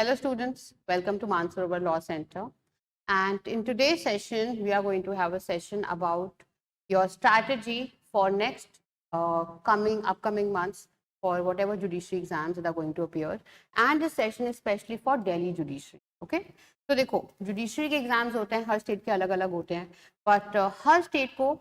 Hello students, welcome to Mansarovar Law Center. And in today's session, we are going to have a session about your strategy for next upcoming months for whatever judiciary exams that are going to appear. And this session is especially for Delhi judiciary. Okay? तो देखो judiciary के exams होते हैं, हर state के अलग अलग होते हैं, बट हर स्टेट को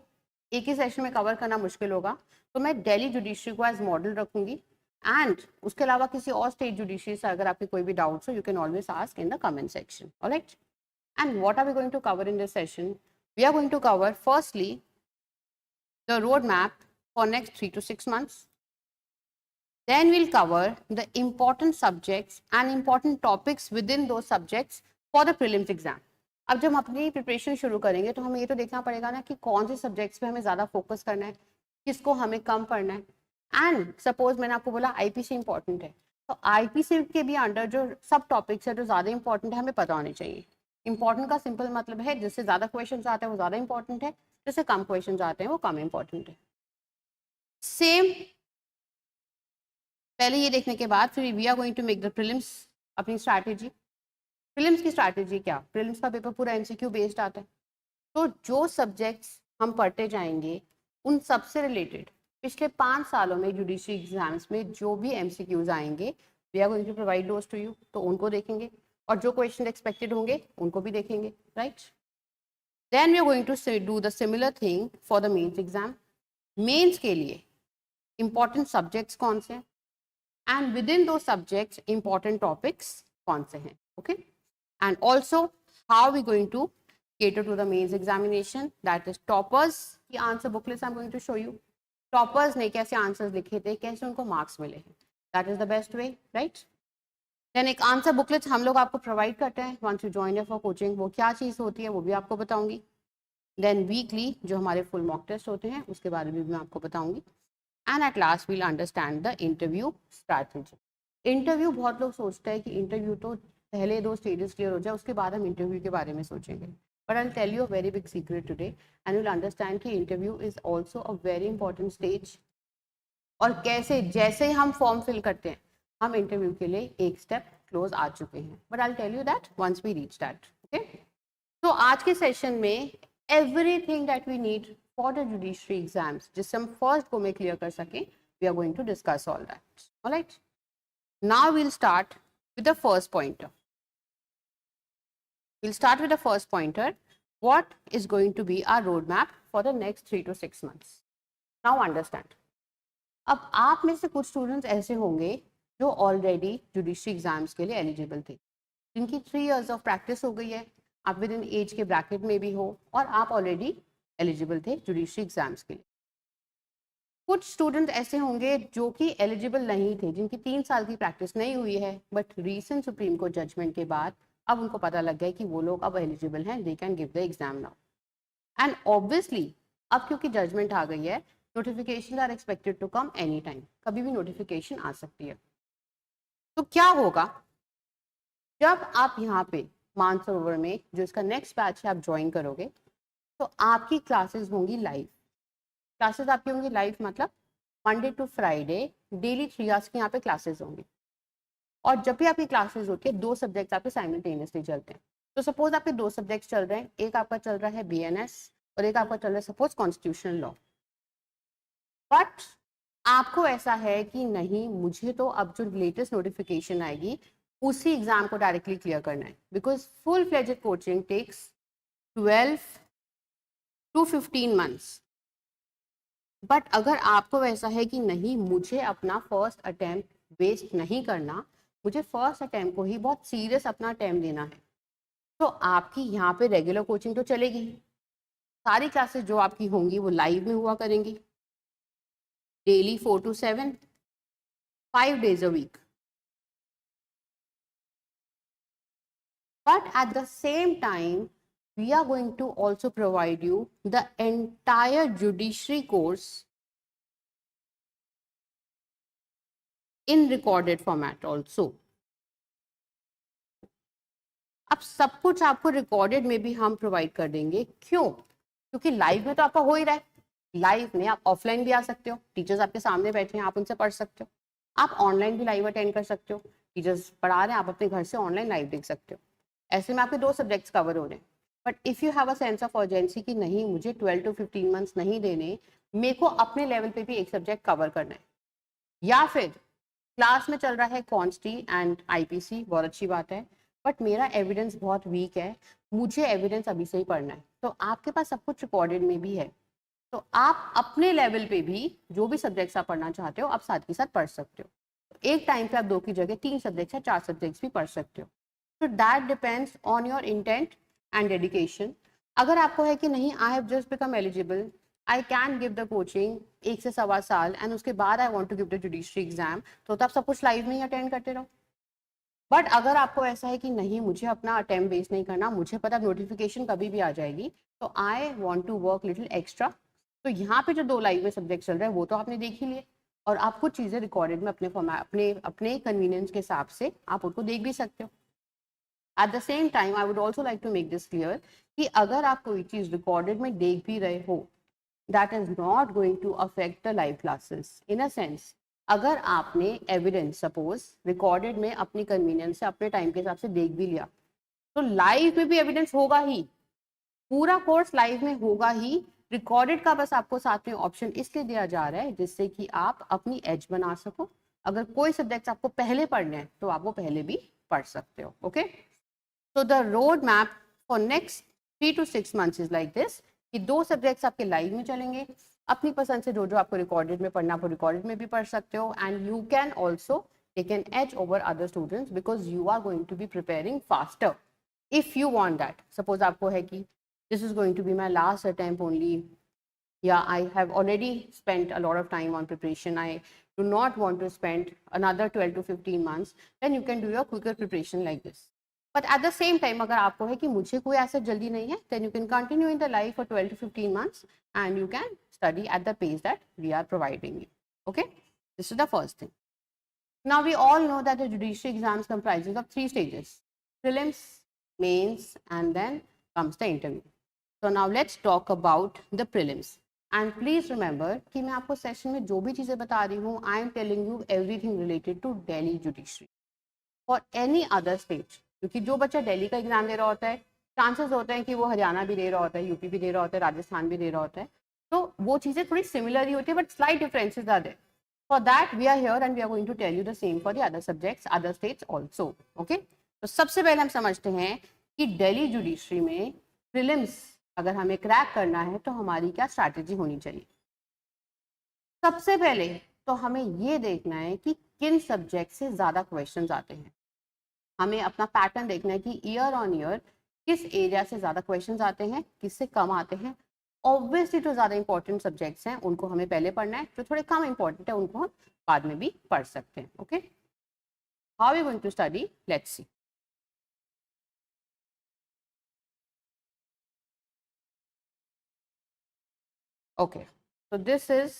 एक ही सेशन में कवर करना मुश्किल होगा, तो मैं दिल्ली जुडिशरी को एज मॉडल रखूंगी. एंड उसके अलावा किसी और स्टेट जुडिशरी से अगर आपके कोई भी डाउट्स हो, you can always ask in the comment section. Alright, and what are we going to cover in this session? We are going to cover firstly the road map for next 3 to 6 months. Then we'll cover the important subjects and important topics within those subjects for the prelims exam. अब जब हम अपनी preparation शुरू करेंगे तो हमें ये तो देखना पड़ेगा ना कि कौन से सब्जेक्ट्स पे हमें ज़्यादा फोकस करना है, किसको हमें कम पढ़ना है. एंड सपोज मैंने आपको बोला आईपीसी इंपॉर्टेंट है, तो आईपीसी के भी अंडर जो सब टॉपिक्स है जो ज़्यादा इंपॉर्टेंट है हमें पता होने चाहिए. इंपॉर्टेंट का सिंपल मतलब है जिससे ज़्यादा क्वेश्चन आते हैं वो ज़्यादा इंपॉर्टेंट है, जिससे कम क्वेश्चन आते हैं वो कम इंपॉर्टेंट है. सेम पहले ये देखने के बाद फिर we are going to make the prelims अपनी स्ट्रैटेजी. प्रीलिम्स की स्ट्रैटेजी क्या? प्रीलिम्स का पेपर पूरा एमसीक्यू बेस्ड आता है, तो जो सब्जेक्ट्स हम पढ़ते जाएंगे उन सबसे रिलेटेड पिछले 5 सालों में जुडिशरी एग्जाम्स में जो भी एमसीक्यूज आएंगे we are going to provide those to you. तो उनको देखेंगे और जो क्वेश्चन एक्सपेक्टेड होंगे उनको भी देखेंगे. Right, then we are going to do the similar thing for the mains exam. Mains के लिए इंपॉर्टेंट सब्जेक्ट्स कौन से हैं एंड विद इन दो सब्जेक्ट्स इंपॉर्टेंट टॉपिक्स कौन से हैं. Okay, and also how we going to cater to the mains examination, that is toppers की answer booklets I am going to show you. Toppers ने कैसे आंसर्स लिखे थे, कैसे उनको मार्क्स मिले हैं, that is the best way. Right, then एक आंसर बुकलेट्स हम लोग आपको प्रोवाइड करते हैं once you join for coaching. वो क्या चीज़ होती है वो भी आपको बताऊंगी. देन वीकली जो हमारे फुल मॉक टेस्ट होते हैं उसके बारे में भी मैं आपको बताऊंगी. And at last we'll understand the interview strategy. Interview बहुत लोग सोचते हैं कि इंटरव्यू तो पहले 2 स्टेजेस क्लियर हो जाए उसके बाद हम इंटरव्यू के बारे में सोचेंगे. But I will tell you a very big secret today and will understand कि interview is also a very important stage. और कैसे जैसे हम फॉर्म फिल करते हैं हम इंटरव्यू के लिए एक स्टेप क्लोज आ चुके हैं. But I will tell you that once we reach that. Okay, तो आज के सेशन में everything that we need for the judiciary exams जिससे हम फर्स्ट को में क्लियर कर सकें we are going to discuss all that. All right, now we'll start with the first pointer. We'll start with the first pointer. What is going to be our roadmap for the next 3 to 6 months? Now understand. अब आप में से कुछ students ऐसे होंगे जो already judiciary exams के लिए एलिजिबल थे, जिनकी 3 years ऑफ प्रैक्टिस हो गई है, आप विद इन एज के ब्रैकेट में भी हो और आप ऑलरेडी एलिजिबल थे जुडिशरी एग्जाम्स के लिए. कुछ स्टूडेंट ऐसे होंगे जो कि एलिजिबल नहीं थे, जिनकी 3 साल की प्रैक्टिस नहीं हुई है, but recent supreme court judgment के बाद अब उनको पता लग गया कि वो लोग अब एलिजिबल हैं, they can give the exam now. And obviously अब क्योंकि जजमेंट आ गई है, notification are expected to come any time. कभी भी नोटिफिकेशन आ सकती है. तो क्या होगा जब आप यहाँ पे मानसरोवर में जो इसका नेक्स्ट बैच है आप ज्वाइन करोगे, तो आपकी क्लासेस होंगी लाइव. क्लासेस आपकी होंगी लाइव मतलब Monday to Friday daily 3 hours की यहाँ पे क्लासेस होंगी. और जब भी आपकी क्लासेस होती है 2 सब्जेक्ट्स आपके साइमल्टेनियसली चलते हैं. तो सपोज आपके 2 सब्जेक्ट्स चल रहे हैं, एक आपका चल रहा है बीएनएस और एक आपका चल रहा है सपोज कॉन्स्टिट्यूशनल लॉ. बट आपको ऐसा है कि नहीं, मुझे तो अब जो लेटेस्ट नोटिफिकेशन आएगी उसी एग्जाम को डायरेक्टली क्लियर करना है, because full fledged coaching takes 12 to 15 months. But अगर आपको वैसा है कि नहीं, मुझे अपना फर्स्ट अटेम्प्ट वेस्ट नहीं करना, मुझे फर्स्ट अटेम्प्ट को ही बहुत सीरियस अपना अटेम्प्ट देना है, तो आपकी यहाँ पे रेगुलर कोचिंग तो चलेगी. सारी क्लासेस जो आपकी होंगी वो लाइव में हुआ करेंगी, daily 4 to 7, 5 days a week. But at the same time, we are going to also provide you the entire judiciary course in recorded format also. अब सब कुछ आपको रिकॉर्डेड में भी हम प्रोवाइड कर देंगे. क्यों? क्योंकि लाइव में तो आपका हो ही रहा है. लाइव में आप ऑफलाइन भी आ सकते हो, टीचर्स आपके सामने बैठे हैं, आप उनसे पढ़ सकते हो. आप ऑनलाइन भी लाइव अटेंड कर सकते हो. टीचर्स पढ़ा रहे हैं, आप अपने घर से ऑनलाइन लाइव देख सकते हो। ऐसे में आपके 2 सब्जेक्ट्स कवर हो रहे हैं। But if you have a sense of urgency कि नहीं मुझे 12 to 15 मंथ्स नहीं देने, मेरे को अपने लेवल पे भी एक सब्जेक्ट कवर करना है, या फिर क्लास में चल रहा है क्वांटिटी एंड आईपीसी, बहुत अच्छी बात है, बट मेरा एविडेंस बहुत वीक है, मुझे एविडेंस अभी से ही पढ़ना है, तो आपके पास सब कुछ रिकॉर्डेड में भी है, तो आप अपने लेवल पे भी जो भी सब्जेक्ट्स आप पढ़ना चाहते हो आप साथ के साथ पढ़ सकते हो। तो एक टाइम पे आप 2 की जगह 3 सब्जेक्ट्स या 4 सब्जेक्ट्स भी पढ़ सकते हो। तो that depends on your intent and dedication. अगर आपको है कि नहीं I have just become eligible, I can give the coaching 1 से 1.25 साल एंड उसके बाद I want to give the judiciary exam, तो आप सब कुछ लाइव में ही अटेंड करते रहो। बट अगर आपको ऐसा है कि नहीं मुझे अपना अटेम्प्ट वेस्ट नहीं करना, मुझे पता नोटिफिकेशन कभी भी आ जाएगी, तो I want to work little extra, तो यहाँ पे जो 2 लाइव में सब्जेक्ट चल रहे हैं वो तो आपने देख ही लिए, और आप कुछ चीज़ें रिकॉर्डेड में अपने अपने कन्वीनियंस के हिसाब से आप उनको देख भी सकते हो। At the same time I would also like to make this clear कि अगर आप कोई चीज़ रिकॉर्डेड में देख भी रहे हो, that is not going to affect the live classes. In a sense, अगर आपने एविडेंस सपोज रिकॉर्डेड में अपनी कन्वीनियंस से अपने टाइम के हिसाब से देख भी लिया, तो लाइव में भी एविडेंस होगा ही, पूरा कोर्स लाइव में होगा ही। रिकॉर्डेड का बस आपको साथ में ऑप्शन इसलिए दिया जा रहा है जिससे कि आप अपनी एज बना सको। अगर कोई सब्जेक्ट आपको पहले पढ़ने हैं तो आप वो पहले भी पढ़ सकते हो। Okay, so the road map for next 3 to 6 months is like this कि 2 सब्जेक्ट्स आपके लाइव में चलेंगे, अपनी पसंद से जो आपको रिकॉर्डेड में पढ़ना आप रिकॉर्डेड में भी पढ़ सकते हो, and you can also take an edge over other students because you are going to be preparing faster if you want that. Suppose आपको है कि this is going to be my last attempt only, या I have already spent a lot of time on preparation, I do not want to spend another 12 to 15 months, then you can do your quicker preparation like this. But at the same time, अगर आपको है कि मुझे कोई ऐसा जल्दी नहीं है, then you can continue in the life for 12 to 15 months and you can study at the pace that we are providing you. Okay, this is the first thing. Now we all know that the judiciary exams comprises of 3 stages: prelims, mains, and then comes the interview. So now let's talk about the prelims. And please remember कि मैं आपको session में जो भी चीज़ें बता रही हूँ, I am telling you everything related to Delhi judiciary for any other state, क्योंकि जो बच्चा दिल्ली का एग्जाम दे रहा होता है, चांसेस होते हैं कि वो हरियाणा भी दे रहा होता है, यूपी भी दे रहा होता है, राजस्थान भी दे रहा होता है, तो वो चीज़ें थोड़ी सिमिलर ही होती है, but slight differences are there. For that we are here and we are going to tell you the same for the other subjects, other states also. Okay, तो सबसे पहले हम समझते हैं कि दिल्ली जुडिशरी में प्रीलिम्स अगर हमें क्रैक करना है तो हमारी क्या स्ट्रैटेजी होनी चाहिए। सबसे पहले तो हमें ये देखना है कि किन सब्जेक्ट से ज़्यादा क्वेश्चंस आते हैं। हमें अपना पैटर्न देखना है कि ईयर ऑन ईयर किस एरिया से ज़्यादा क्वेश्चंस आते हैं, किससे कम आते हैं। ऑब्वियसली जो ज़्यादा इंपॉर्टेंट सब्जेक्ट्स हैं उनको हमें पहले पढ़ना है, जो थोड़े कम इंपॉर्टेंट है उनको हम बाद में भी पढ़ सकते हैं। Okay, how are we going to study, let's see. Okay, so this is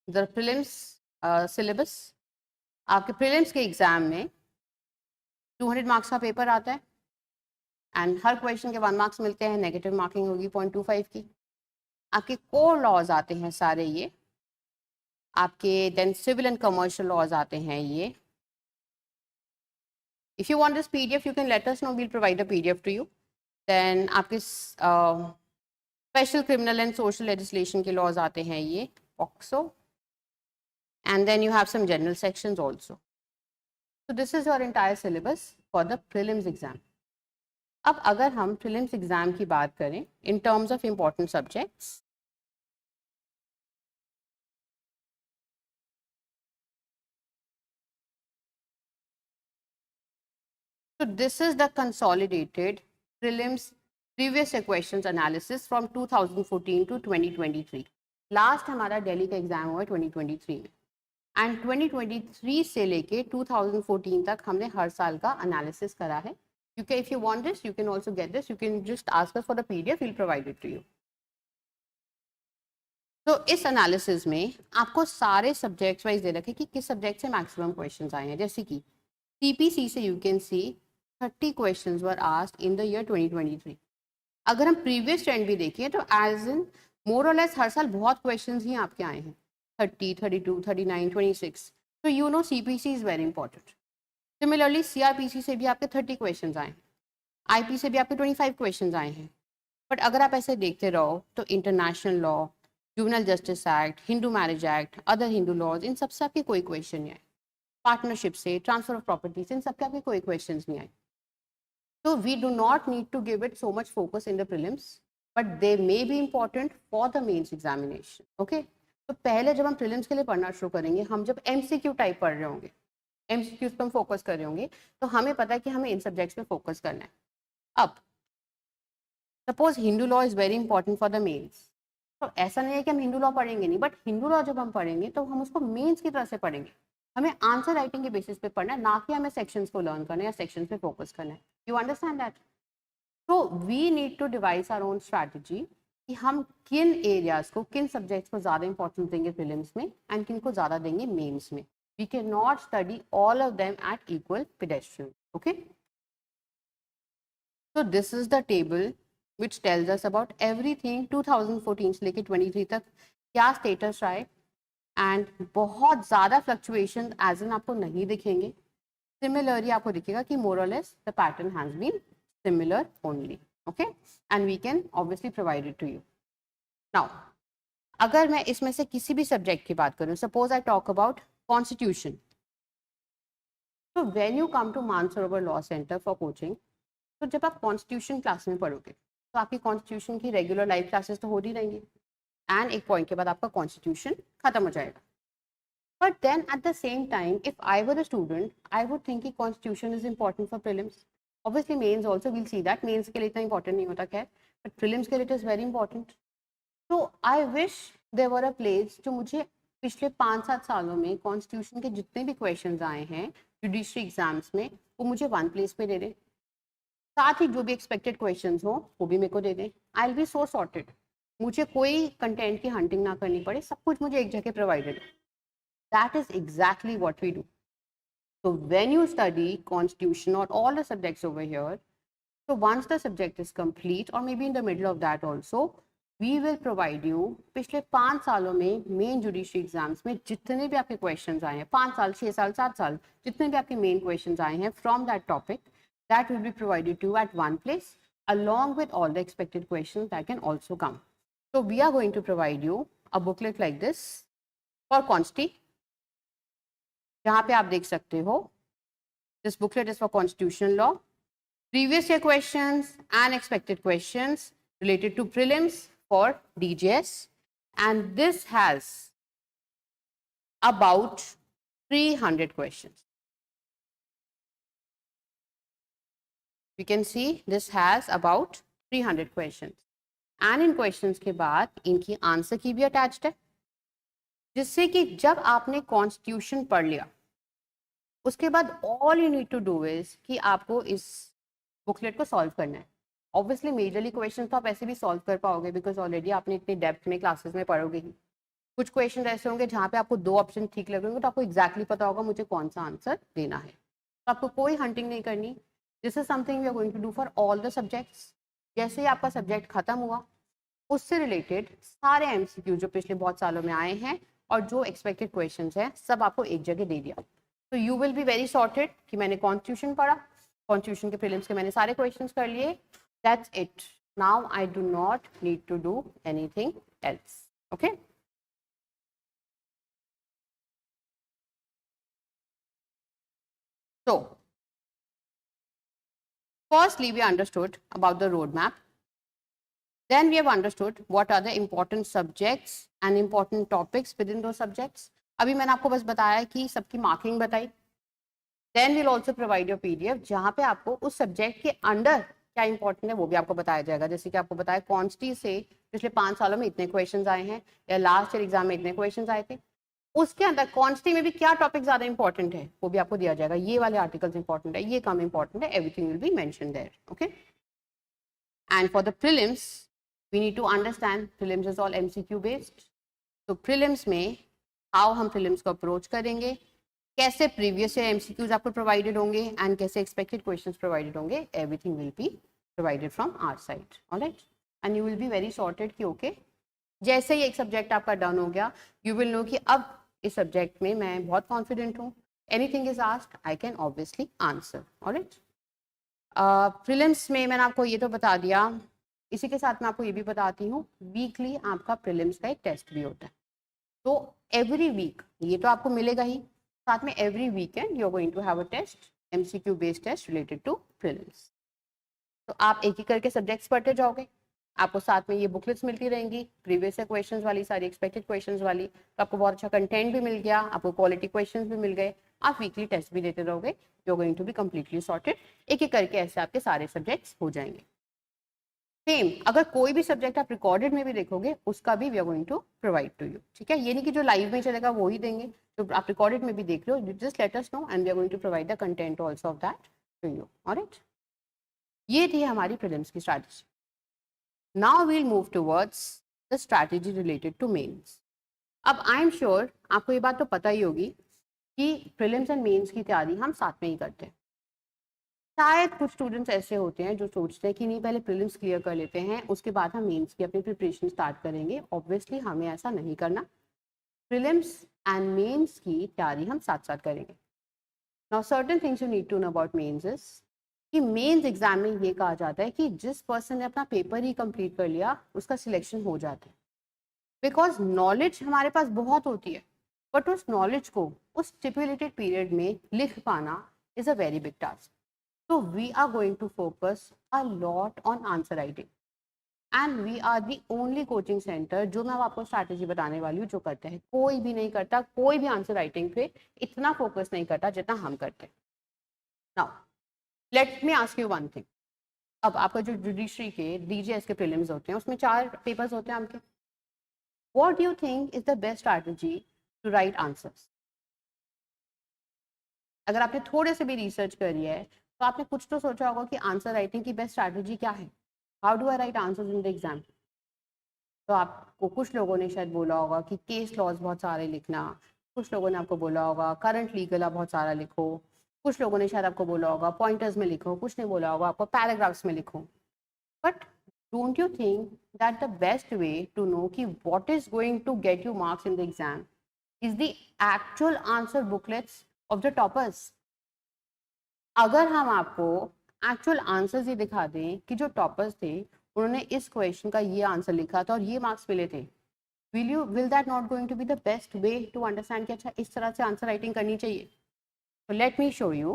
the prelims syllabus. आपके प्रीलिम्स के एग्जाम में 200 मार्क्स का पेपर आता है एंड हर क्वेश्चन के 1 मार्क्स मिलते हैं, नेगेटिव मार्किंग होगी 0.25 की। आपके कोर लॉज आते हैं सारे ये आपके, then civil and commercial laws आते हैं ये। If you want this PDF you can let us know, we'll provide a PDF to you. Then आपके special criminal and social legislation के लॉज आते हैं ये, POCSO, and then you have some general sections also. So this is your entire syllabus for the prelims exam. अब अगर हम prelims exam की बात करें in terms of important subjects, so this is the consolidated prelims previous year questions analysis from 2014 to 2023. Last हमारा दिल्ली का exam हुआ 2023 में, एंड 2023 से लेके 2014 तक हमने हर साल का एनालिसिस करा है। क्योंकि if you want this you can also get this, you can just ask us for the PDF, we'll provide it to you. तो इस एनालिसिस में आपको सारे सब्जेक्ट्स वाइज दे रखे कि किस सब्जेक्ट से मैक्सिमम क्वेश्चंस आए हैं। जैसे कि सीपीसी से you can see 30 questions were asked in the year 2023। अगर हम प्रीवियस ट्रेंड भी देखिए तो एज इन मोर और लेस हर साल बहुत क्वेश्चंस ही आपके आए हैं, 30, 32, 39, 26। तो you know CPC is very important. Similarly CRPC से भी आपके 30 क्वेश्चन आए, IP से भी आपके 25 क्वेश्चन आए हैं. बट अगर आप ऐसे देखते रहो तो international law, juvenile justice act, Hindu marriage act, other Hindu laws, इन सबसे आपके कोई क्वेश्चन नहीं आए. पार्टनरशिप से, ट्रांसफर ऑफ प्रॉपर्टीज, इन सबके आपके कोई क्वेश्चन नहीं आए. तो we do not need to give it so much focus in the prelims, but they may be important for the mains examination. Okay, तो पहले जब हम प्रीलिम्स के लिए पढ़ना शुरू करेंगे, हम जब MCQ टाइप पढ़ रहे होंगे, MCQs पे हम फोकस कर रहे होंगे, तो हमें पता है कि हमें इन सब्जेक्ट्स पे फोकस करना है. अब suppose Hindu law is very important for the mains, तो ऐसा नहीं है कि हम हिंदू लॉ पढ़ेंगे नहीं, बट हिंदू लॉ जब हम पढ़ेंगे तो हम उसको मेंस की तरह से पढ़ेंगे. हमें आंसर राइटिंग के बेसिस पे पढ़ना है, ना कि हमें सेक्शंस को लर्न करना है या सेक्शंस पे फोकस करना है. You understand that? तो we need to devise our own strategy कि हम किन एरियाज को, किन सब्जेक्ट्स को ज़्यादा इंपॉर्टेंस देंगे प्रीलिम्स में एंड किन को ज़्यादा देंगे मेंस में. We can not study all of them at equal pedestrian. Okay, so this is the table which tells us about everything 2014 से लेके 23 तक क्या स्टेटस रहा है. एंड बहुत ज़्यादा फ्लक्चुएशन एज इन आपको नहीं दिखेंगे. सिमिलरली आपको दिखेगा कि मोर और less the pattern has been similar only. Okay, and we can obviously provide it to you. Now अगर मैं इसमें से किसी भी सब्जेक्ट की बात करूँ, suppose I talk about constitution, तो when you come to Mansarovar law centre for coaching, तो जब आप कॉन्स्टिट्यूशन क्लास में पढ़ोगे तो आपकी कॉन्स्टिट्यूशन की रेगुलर लाइव क्लासेस तो हो ही रहेंगी, एंड एक पॉइंट के बाद आपका कॉन्स्टिट्यूशन खत्म हो जाएगा. But then at the same time if I were a student, I would think कि constitution is important for prelims. Obviously mains also will see that, mains के लिए इतना इंपॉर्टेंट नहीं होता खैर, बट प्रीलिम्स के लिए इट इज़ वेरी इंपॉर्टेंट. तो I wish there were a place जो मुझे पिछले 5-7 सालों में कॉन्स्टिट्यूशन के जितने भी क्वेश्चन आए हैं जुडिशरी एग्जाम्स में, वो मुझे वन प्लेस पे दे दें. साथ ही जो भी एक्सपेक्टेड क्वेश्चंस हो वो भी मेरे को दे दें. आई विल बी सो सॉर्टेड. मुझे कोई कंटेंट की हंटिंग ना करनी पड़े, सब कुछ मुझे एक जगह provided. That is exactly what we do. So when you study constitution or all the subjects over here, so once the subject is complete or maybe in the middle of that also, we will provide you पिछले 5 सालों में main judiciary exams में जितने भी आपके questions आए हैं, 5 साल, 6 साल, 7 साल, जितने भी आपके मेन क्वेश्चंस आए हैं from that topic, that will be provided to you at one place along with all the expected questions that can also come. So we are going to provide you a booklet like this for Consti, जहाँ पे आप देख सकते हो this booklet is for constitutional law, previous year questions and expected questions related to prelims for DJS, and this has about 300 questions. We can see this has about 300 questions. And in questions के बाद इनकी answer की भी attached है, जिससे कि जब आपने कॉन्स्टिट्यूशन पढ़ लिया उसके बाद all you need to do is कि आपको इस बुकलेट को सॉल्व करना है. ऑब्वियसली मेजरली क्वेश्चन तो आप ऐसे भी सॉल्व कर पाओगे बिकॉज ऑलरेडी आपने इतनी डेप्थ में क्लासेस में पढ़ोगे ही. कुछ क्वेश्चन ऐसे होंगे जहाँ पे आपको 2 ऑप्शन ठीक लगेंगे तो आपको एग्जैक्टली पता होगा मुझे कौन सा आंसर देना है. तो आपको कोई हंटिंग नहीं करनी. This is something we are going to do for all the subjects. जैसे ही आपका सब्जेक्ट खत्म हुआ उससे रिलेटेड सारे MCQ जो पिछले बहुत सालों में आए हैं और जो एक्सपेक्टेड क्वेश्चंस हैं सब आपको एक जगह दे दिया. तो you will be very sorted कि मैंने कॉन्स्टिट्यूशन पढ़ा, कॉन्स्टिट्यूशन के प्रीलिम्स के मैंने सारे क्वेश्चंस कर लिए, that's it. Now I do not need to do anything else. Okay, so firstly we understood about the roadmap. Then we have understood what are the important subjects and important topics within those subjects. अभी मैंने आपको बस बताया कि सबकी marking बताई. Then we'll also provide your PDF जहाँ पे आपको उस सब्जेक्ट के अंडर क्या इंपॉर्टेंट है वो भी आपको बताया जाएगा. जैसे कि आपको बताया कॉन्स्टी से पिछले 5 सालों में इतने क्वेश्चंस आए हैं या लास्ट ईयर एग्जाम में इतने क्वेश्चंस आए थे, उसके अंदर कॉन्स्टी में भी क्या टॉपिक ज्यादा इंपॉर्टेंट है वो भी आपको दिया जाएगा. ये वाले आर्टिकल्स इंपॉर्टेंट है, ये कम इंपॉर्टेंट है, everything will be mentioned there. Okay, and for the prelims we need to understand prelims is all MCQ based. तो prelims में how हम prelims को approach करेंगे, कैसे previous year MCQs आपको provided होंगे and कैसे expected questions provided होंगे, everything will be provided from our side. Alright, and you will be very sorted कि okay, जैसे ही एक subject आपका done हो गया, you will know कि अब इस सब्जेक्ट में मैं बहुत कॉन्फिडेंट हूँ, anything is asked I can obviously answer. Alright, prelims में मैंने आपको ये तो बता दिया, इसी के साथ मैं आपको ये भी बताती हूँ वीकली आपका प्रीलिम्स का एक टेस्ट भी होता है। तो एवरी वीक ये तो आपको मिलेगा ही, साथ में every weekend you are going to have a test, MCQ based test related to prelims. तो आप एक एक करके सब्जेक्ट्स पढ़ते जाओगे, आपको साथ में ये बुकलेट्स मिलती रहेंगी प्रीवियस से क्वेश्चंस वाली, सारी एक्सपेक्टेड क्वेश्चंस वाली, तो आपको बहुत अच्छा कंटेंट भी मिल गया, आपको क्वालिटी क्वेश्चंस भी मिल गए, आप वीकली टेस्ट भी देते रहोगे, you are going to be completely sorted. एक एक करके ऐसे आपके सारे सब्जेक्ट्स हो जाएंगे। सेम अगर कोई भी सब्जेक्ट आप रिकॉर्डेड में भी देखोगे उसका भी we are going to provide to you, ठीक है। ये नहीं कि जो लाइव में चलेगा वो ही देंगे, तो आप रिकॉर्डेड में भी देख लो, just let us know and we are going to provide the content also of that to you. Alright, ये थी हमारी प्रीलिम्स की strategy. Now we'll move towards the strategy related to mains. अब आई एम श्योर आपको ये बात तो पता ही होगी कि प्रीलिम्स एंड मेंस की तैयारी हम साथ में ही करते हैं। शायद कुछ स्टूडेंट्स ऐसे होते हैं जो सोचते हैं कि नहीं पहले प्रीलिम्स क्लियर कर लेते हैं उसके बाद हम मेंस की अपनी प्रिपरेशन स्टार्ट करेंगे। ऑब्वियसली हमें ऐसा नहीं करना, प्रीलिम्स एंड मेंस की तैयारी हम साथ साथ करेंगे। Now certain things you need to know about mains is कि मेंस एग्जाम में ये कहा जाता है कि जिस पर्सन ने अपना पेपर ही कंप्लीट कर लिया उसका सिलेक्शन हो जाता है, बिकॉज नॉलेज हमारे पास बहुत होती है, बट उस नॉलेज को उस स्टिपुलेटेड पीरियड में लिख पाना is a very big task. So we are going to focus a lot on answer writing and we are the only coaching center जो मैं आपको स्ट्रैटेजी बताने वाली हूँ जो करते हैं। कोई भी नहीं करता, कोई भी आंसर राइटिंग पे इतना फोकस नहीं करता जितना हम करते हैं। Now let me ask you one thing, अब आपका जो जुडिशरी के डीजीएस के प्रीलिम्स होते हैं उसमें 4 पेपर्स होते हैं आपके, what do you think is the best strategy to write answers? अगर आपने थोड़े से भी रिसर्च करी है तो आपने कुछ तो सोचा होगा कि आंसर राइटिंग की बेस्ट स्ट्रैटेजी क्या है, how do I right answers in the exam. तो आपको कुछ लोगों ने शायद बोला होगा कि केस लॉज बहुत सारे लिखना, कुछ लोगों ने आपको बोला होगा करंट लीगल आप बहुत सारा लिखो, कुछ लोगों ने शायद आपको बोला होगा पॉइंटर्स में लिखो, कुछ ने बोला होगा आपको पैराग्राफ्स में लिखो। But don't you think that the best way to know कि what is going to get you marks in the exam is the actual answer booklets of the toppers? अगर हम आपको एक्चुअल आंसर्स ये दिखा दें कि जो टॉपर्स थे उन्होंने इस क्वेश्चन का ये आंसर लिखा था और ये मार्क्स मिले थे, will that not going to be the best way to understand कि अच्छा इस तरह से आंसर राइटिंग करनी चाहिए? तो late me show you.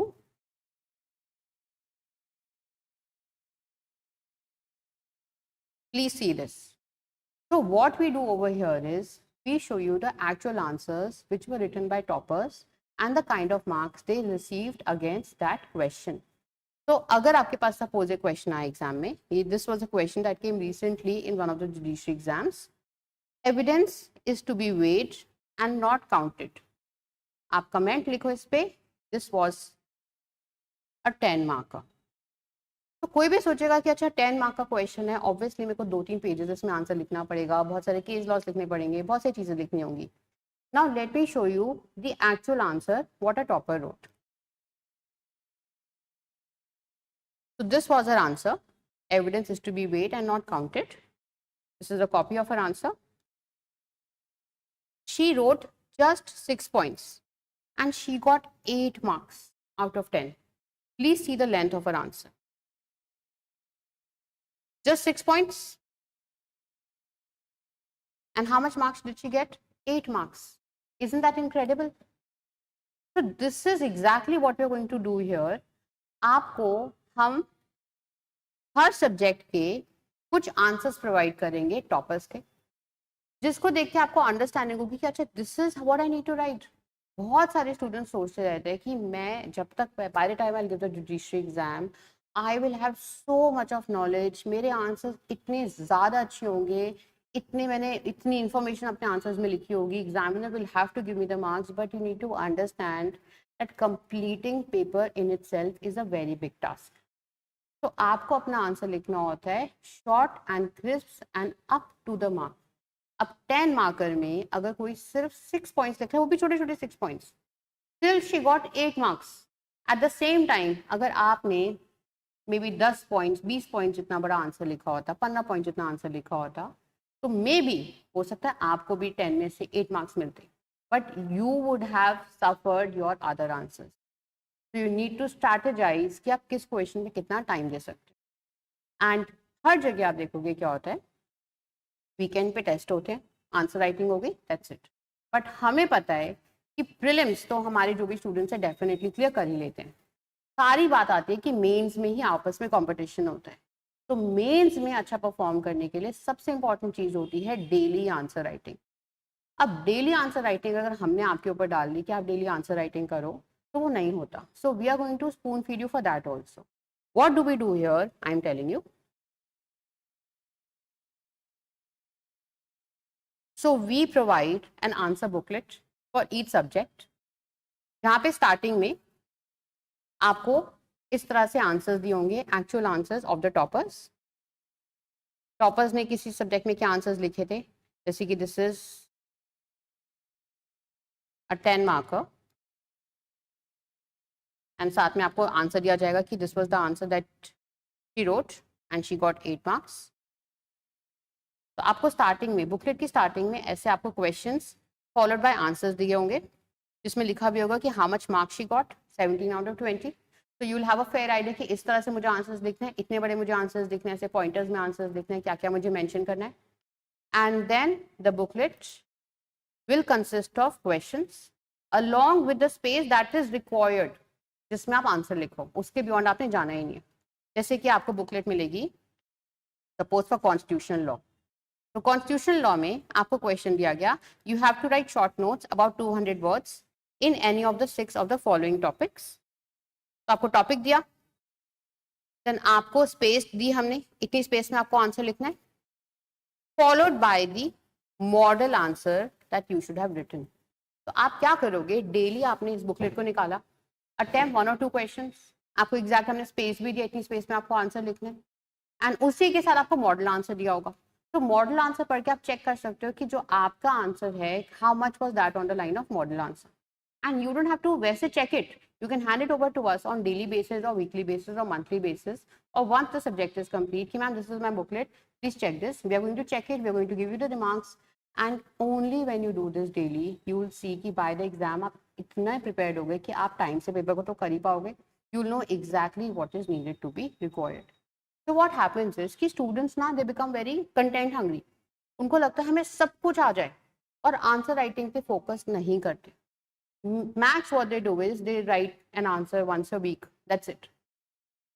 Please see this. So what we do over here is we show you the actual answers which were written by toppers and the kind of marks they received against that question. So अगर आपके पास suppose a question आया exam में, this was a question that came recently in one of the judiciary exams. Evidence is to be weighed and not counted. आप comment लिखो इस पे, this was a 10 marker. तो कोई भी सोचेगा कि अच्छा 10 मार्क का क्वेश्चन है, ऑब्वियसली मेरे को 2-3 पेजेस इसमें आंसर लिखना पड़ेगा, बहुत सारे केस लॉस लिखने पड़ेंगे, बहुत सारी चीजें लिखनी होंगी। Now let me show you the actual answer what a topper wrote. So this was her answer. Evidence is to be weighed and not counted. This is a copy of her answer. She wrote just 6 points and she got 8 marks out of 10. Please see the length of her answer. Just 6 points. And how much marks did she get? 8 marks. Isn't that incredible? So this is exactly what we're going to do here. आपको हम हर subject के कुछ answers provide करेंगे toppers के, जिसको देख के आपको अंडरस्टैंडिंग होगी कि अच्छा this is what I need to write. बहुत सारे स्टूडेंट्स सोचते रहते हैं कि मैं जब तक by the time I give the judiciary exam I will have so much of knowledge, मेरे आंसर्स इतने ज़्यादा अच्छे होंगे, मैंने इतनी इंफॉर्मेशन अपने आंसर्स में लिखी होगी, examiner will have to give me the marks. But you need to understand that completing paper in itself is a very big task. तो आपको अपना आंसर लिखना होता है short and crisp and up to the mark. अब 10 marker में अगर कोई सिर्फ 6 पॉइंट्स लिख रहा है, वो भी छोटे छोटे 6 points, still she got 8 marks. Eight the same time अगर आपने मे बी 10 पॉइंट्स 20 पॉइंट्स जितना बड़ा आंसर लिखा होता, 15 पॉइंट जितना आंसर लिखा होता, तो मे बी हो सकता है आपको भी 10 में से 8 मार्क्स मिलते। but you would have suffered your other answers. So you need to strategize कि आप किस क्वेश्चन में कितना टाइम दे सकते हैं. एंड हर जगह आप देखोगे क्या होता है, वीकेंड पे टेस्ट होते हैं, आंसर राइटिंग हो गई, दैट्स इट. बट हमें पता है कि प्रीलिम्स तो हमारे जो भी स्टूडेंट्स हैं डेफिनेटली क्लियर कर ही लेते हैं. सारी बात आती है कि मेंस में ही आपस में कंपटीशन होता है. तो मेंस में अच्छा परफॉर्म करने के लिए सबसे इंपॉर्टेंट चीज होती है डेली आंसर राइटिंग. अब डेली आंसर राइटिंग अगर हमने आपके ऊपर डाल दी कि आप डेली आंसर राइटिंग करो, तो वो नहीं होता. So we are going to spoon feed you for that also. What do we do here? I am telling you. So we provide an answer booklet for each subject, जहाँ पे starting में आपको इस तरह से आंसर्स दिए होंगे, actual answers of the toppers. Toppers ने किसी सब्जेक्ट में क्या आंसर्स लिखे थे, जैसे कि this is a 10 marker, and साथ में आपको आंसर दिया जाएगा कि this was the answer that she wrote and she got 8 marks. तो आपको स्टार्टिंग में, बुकलेट की स्टार्टिंग में ऐसे आपको क्वेश्चंस फॉलोड बाय आंसर्स दिए होंगे, जिसमें लिखा भी होगा कि how much marks she got, 17 out of 20. तो you will have a fair idea कि इस तरह से मुझे आंसर्स लिखने हैं, इतने बड़े मुझे आंसर्स लिखने हैं, ऐसे पॉइंटर्स में आंसर्स लिखने हैं, क्या क्या मुझे मेंशन करना है. And then the booklet will consist of questions along with the space that is required, जिसमें आप आंसर लिखो, उसके बियॉन्ड आपने जाना ही नहीं है. जैसे कि आपको बुकलेट मिलेगी सपोज फॉर कॉन्स्टिट्यूशनल लॉ. तो कॉन्स्टिट्यूशनल लॉ में आपको क्वेश्चन दिया गया, you have to write short notes about 200 words in any of the 6 of the following topics. तो आपको टॉपिक दिया, देन आपको स्पेस दी हमने, इतनी स्पेस में आपको आंसर लिखना है, followed by the model answer that you should have written. तो आप क्या करोगे, डेली आपने इस बुकलेट को निकाला, अटेम्प्ट 1 और 2 क्वेश्चंस, आपको एग्जैक्ट हमने स्पेस भी दिया, इतनी स्पेस में आपको आंसर लिखना है, एंड उसी के साथ आपको मॉडल आंसर दिया होगा. तो मॉडल आंसर पढ़ के आप चेक कर सकते हो कि जो आपका आंसर है, how much was that on the line of model answer. And you don't have to वैसे check it, you can hand it over to us on daily basis or weekly basis or monthly basis, or once the subject is complete ki ma'am this is my booklet, please check this, we are going to check it, we are going to give you the remarks. And only when you do this daily you will see कि by the exam आप इतना prepared हो गए कि आप time से paper को तो कर ही पाओगे. You will know exactly what is needed to be required. So what happens is कि students ना they become very content hungry. उनको लगता है हमें सब कुछ आ जाए, और आंसर राइटिंग पे फोकस नहीं करते. Max what they do is they write an answer once a week, that's it.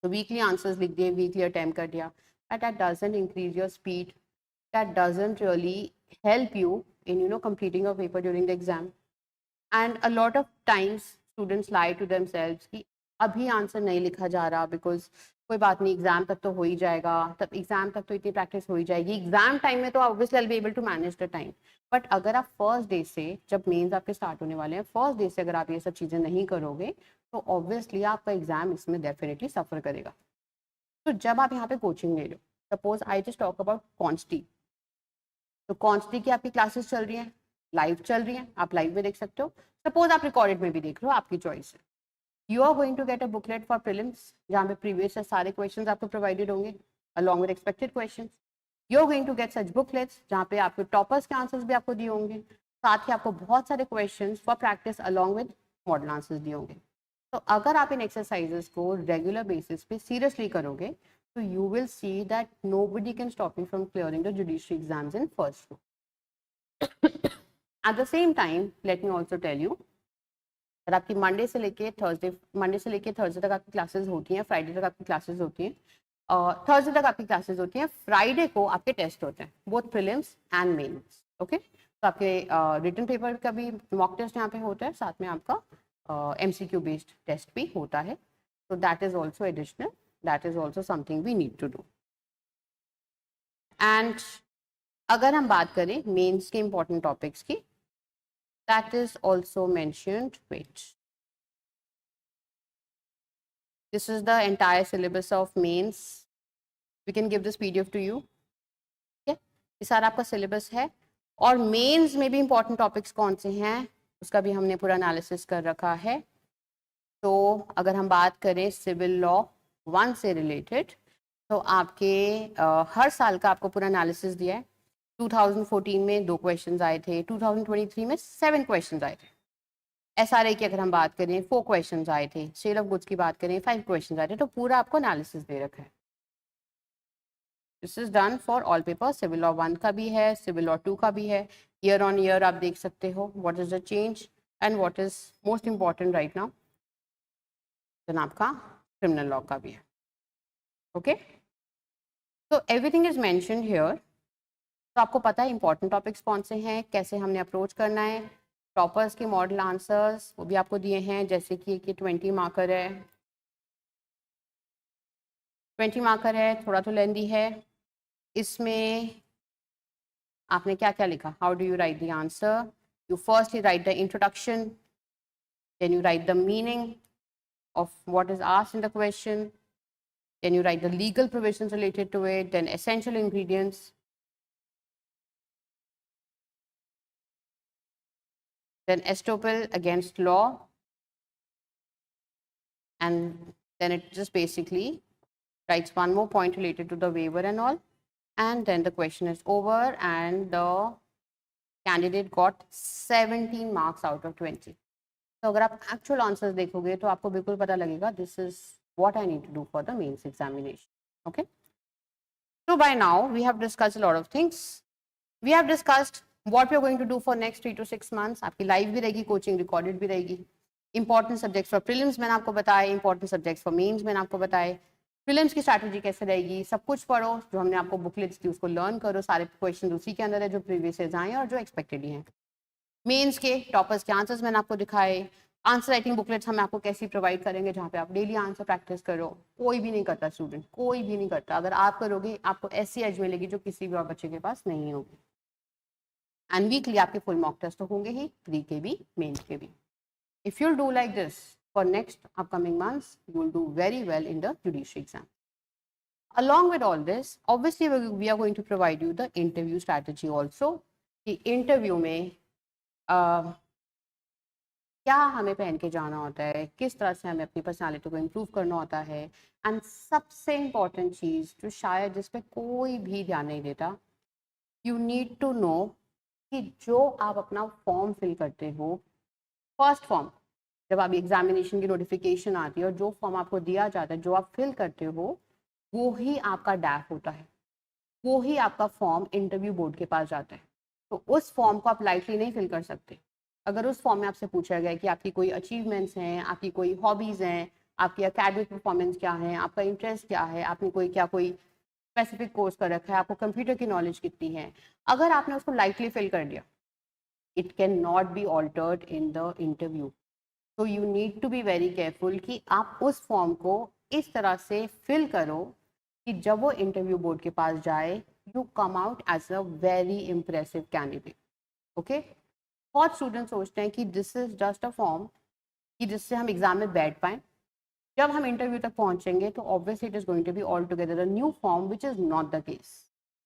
So weekly answers लिख दिए, weekly attempt कर दिया, but that doesn't increase your speed, that doesn't really help you in completing your paper during the exam. And a lot of times students lie to themselves कि अभी answer नहीं लिखा जा रहा बिकॉज कोई बात नहीं, एग्जाम तक तो हो ही जाएगा, तब एग्जाम तक तो इतनी प्रैक्टिस हो ही जाएगी, एग्जाम टाइम में तो obviously I will be able to manage the time. But अगर आप फर्स्ट डे से, जब मेंस आपके स्टार्ट होने वाले हैं, फर्स्ट डे से अगर आप ये सब चीज़ें नहीं करोगे तो ऑब्वियसली आपका एग्जाम इसमें डेफिनेटली सफ़र करेगा. तो जब आप यहाँ पे कोचिंग ले लो, suppose I just talk about consti, तो कॉन्स्टी की आपकी क्लासेस चल रही हैं, लाइव चल रही हैं, आप लाइव में देख सकते हो, सपोज आप रिकॉर्डेड में भी देख लो, आपकी चॉइस है. You are going to get a booklet for prelims, जहाँ पे प्रीवियस से सारे क्वेश्चंस आपको प्रोवाइडेड होंगे along with expected questions. You are going to get such booklets जहाँ पे आपके टॉपर्स के आंसर्स भी आपको दिए होंगे, साथ ही आपको बहुत सारे questions for practice along with model answers दिए होंगे. तो अगर आप इन एक्सरसाइजेस को रेगुलर बेसिस पे सीरियसली करोगे तो you will see that nobody can stop you from clearing the judiciary exams in first row. At the same time, let me also tell you that आपकी मंडे से लेके Thursday तक आपकी classes होती हैं, फ्राइडे तक आपकी क्लासेस होती हैं, थर्सडे तक आपकी क्लासेस होती हैं, फ्राइडे को आपके टेस्ट होते हैं, both prelims and mains. Okay, तो आपके रिटन पेपर का भी मॉक टेस्ट यहाँ पे होता है, साथ में आपका MCQ बेस्ड टेस्ट भी होता है. तो that is also additional, that is also something we need to do. And अगर हम बात करें मेंस के इंपॉर्टेंट टॉपिक्स की, that is also mentioned. Wait, this is the entire syllabus of mains. We can give this PDF to you. ठीक है, ये सारा आपका सिलेबस है, और मेंस में भी इंपॉर्टेंट टॉपिक्स कौन से हैं उसका भी हमने पूरा एनालिसिस कर रखा है. तो अगर हम बात करें सिविल लॉ 1 से रिलेटेड, तो आपके हर साल का आपको पूरा एनालिसिस दिया है. 2014 में 2 क्वेश्चंस आए थे, 2023 में 7 क्वेश्चंस आए थे। SRA की अगर हम बात करें 4 क्वेश्चंस आए थे, सेल ऑफ गुड्स की बात करें 5 क्वेश्चंस आए थे। तो पूरा आपको एनालिसिस दे रखा है। This is done for all paper, civil law 1 का भी है, सिविल लॉ 2 का भी है। ईयर ऑन ईयर आप देख सकते हो what is the change and what is most important right now. Then आपका क्रिमिनल लॉ का भी है। ओके, तो एवरीथिंग इज मेंशन्ड हियर। तो आपको पता है इंपॉर्टेंट टॉपिक्स कौन से हैं, कैसे हमने अप्रोच करना है। टॉपर्स के मॉडल आंसर्स वो भी आपको दिए हैं, जैसे कि 20 मार्कर है, 20 मार्कर है, थोड़ा तो लेंदी है। इसमें आपने क्या क्या लिखा, how do you write the answer. You firstly write the introduction, then you write the meaning of what is asked in the question, then you write the legal provisions related to it, then essential ingredients, then estoppel against law, and then it just basically writes one more point related to the waiver and all, and then the question is over and the candidate got 17 marks out of 20. तो अगर आप actual answers देखोगे तो आपको बिल्कुल पता लगेगा this is what I need to do for the mains examination. Okay, so by now we have discussed a lot of things. We have discussed what we are going to do for next 3 to 6 months. आपकी live भी रहेगी, coaching recorded भी रहेगी। Important subjects for prelims मैंने आपको बताया, important subjects for mains मैंने आपको बताए। प्रीलिम्स की स्ट्रैटेजी कैसे रहेगी, सब कुछ पढ़ो, जो हमने आपको बुकलेट्स दी उसको लर्न करो, सारे क्वेश्चन उसी के अंदर है जो प्रीवियस ईयर आए और जो एक्सपेक्टेड ही हैं। मेंस के टॉपर्स के आंसर्स मैंने आपको दिखाए। आंसर राइटिंग बुकलेट्स हम आपको कैसे प्रोवाइड करेंगे जहाँ पे आप डेली आंसर प्रैक्टिस करो। कोई भी नहीं करता स्टूडेंट, कोई भी नहीं करता। अगर आप करोगे आपको ऐसी एज मिलेगी जो किसी भी और बच्चे के पास नहीं होगी। एंड वीकली आपके फुल मॉक टेस्ट तो होंगे ही, प्री के भी मेंस के भी। If you'll do like this for next upcoming months, you will do very well in the judiciary exam. Along with all this, obviously we are going to provide you the interview strategy also. कि interview में क्या हमें पहन के जाना होता है, किस तरह से हमें अपनी पर्सनालिटी को इम्प्रूव करना होता है। एंड सबसे इम्पॉर्टेंट चीज़ जो शायद जिस पे कोई भी ध्यान नहीं देता, यू नीड टू नो कि जो आप अपना फॉर्म फिल करते हो, फर्स्ट फॉर्म जब आप एग्जामिनेशन की नोटिफिकेशन आती है और जो फॉर्म आपको दिया जाता है, जो आप फिल करते हो, वो ही आपका डैफ होता है, वो ही आपका फॉर्म इंटरव्यू बोर्ड के पास जाता है। तो उस फॉर्म को आप लाइटली नहीं फिल कर सकते। अगर उस फॉर्म में आपसे पूछा गया कि आपकी कोई अचीवमेंट्स हैं, आपकी कोई हॉबीज़ हैं, आपकी एकेडमिक परफॉर्मेंस क्या है, आपका इंटरेस्ट क्या है, आपने कोई स्पेसिफिक कोर्स कर रखा है, आपको कंप्यूटर की नॉलेज कितनी है, अगर आपने उसको लाइटली फिल कर दिया, it can not be altered in the interview. तो you need to be very careful कि आप उस फॉर्म को इस तरह से फिल करो कि जब वो इंटरव्यू बोर्ड के पास जाए, you come out as a very impressive candidate. Okay, बहुत स्टूडेंट सोचते हैं कि this is just a form कि जिससे हम एग्जाम में बैठ पाएँ। जब हम इंटरव्यू तक पहुंचेंगे तो obviously it is going to be altogether a new form which is not the case.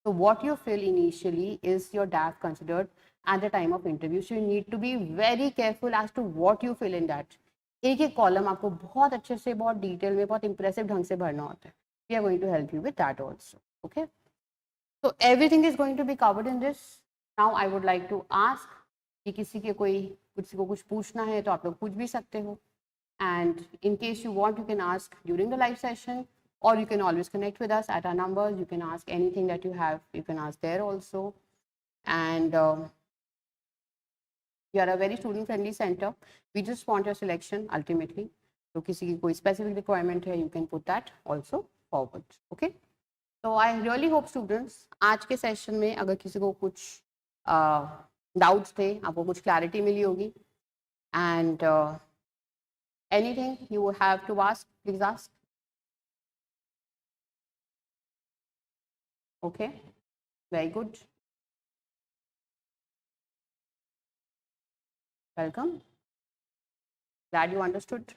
So what you fill initially is your DAF considered at the time of interview. So you need to be very careful as to what you fill in that. एक एक column आपको बहुत अच्छे से, बहुत detail में, बहुत impressive ढंग से भरना होता है। We are going to help you with that also. Okay. So everything is going to be covered in this. Now I would like to ask कि किसी को कुछ पूछना है तो आप लोग पूछ भी सकते हो। And in case you want, you can ask during the live session, or you can always connect with us at our numbers. You can ask anything that you have. You can ask there also. And we are a very student-friendly center. We just want your selection ultimately. So किसी की कोई specific requirement है, you can put that also forward. Okay. So I really hope students, आज के session में अगर किसी को कुछ doubts थे, आपको कुछ clarity मिली होगी, and anything you have to ask, please ask. Okay, very good. Welcome. Glad you understood.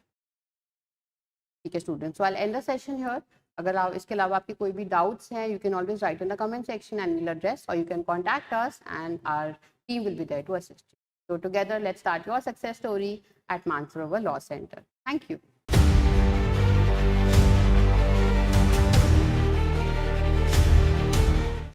ठीक है students, so I'll end the session here. अगर आप इसके अलावा आपके कोई भी doubts हैं, you can always write in the comment section and we'll address, or you can contact us and our team will be there to assist you. So together, let's start your success story at Mansarovar Law Center. Thank you.